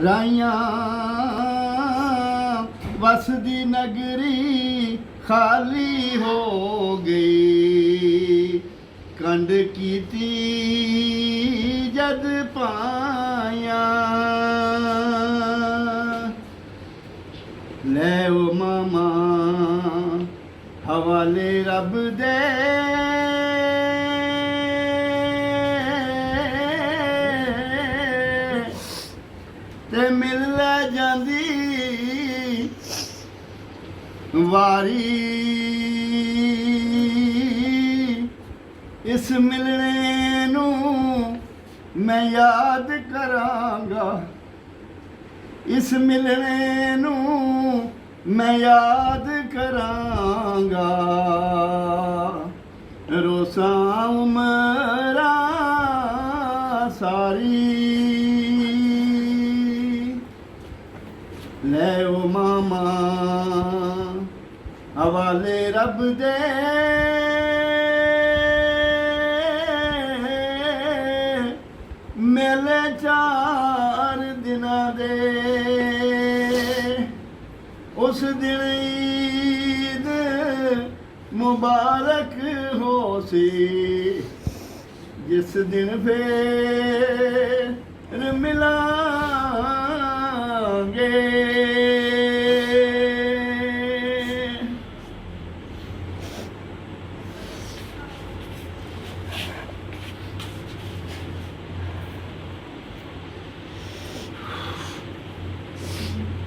ਰਾਈਆਂ ਵਸਦੀ ਨਗਰੀ ਖਾਲੀ ਹੋ ਗਈ। ਕੰਡ ਕੀਤੀ ਜਦ ਪਾਇਆ ਲੈ ਓ ਮਾਮਾ ਹਵਾਲੇ ਰੱਬ ਦੇ ਤੇ ਮਿਲ ਲੈ ਜਾਂਦੀ ਵਾਰੀ। ਇਸ ਮਿਲਣੇ ਨੂੰ ਮੈਂ ਯਾਦ ਕਰਾਂਗਾ, ਇਸ ਮਿਲਣੇ ਨੂੰ ਮੈਂ ਯਾਦ ਕਰਾਂਗਾ। ਰੋਸਾਂ ਉਮਰਾਂ ਸਾਰੀ ਲੈ ਓ ਮਾਮਾ ਹਵਾਲੇ ਰੱਬ ਦੇ ਮੇਲੇ 4 ਦਿਨਾਂ ਦੇ। ਉਸ ਦਿਨ ਈਦ ਮੁਬਾਰਕ ਹੋ ਸੀ, ਜਿਸ ਦਿਨ ਫੇਰ ਮਿਲਾਂਗੇ।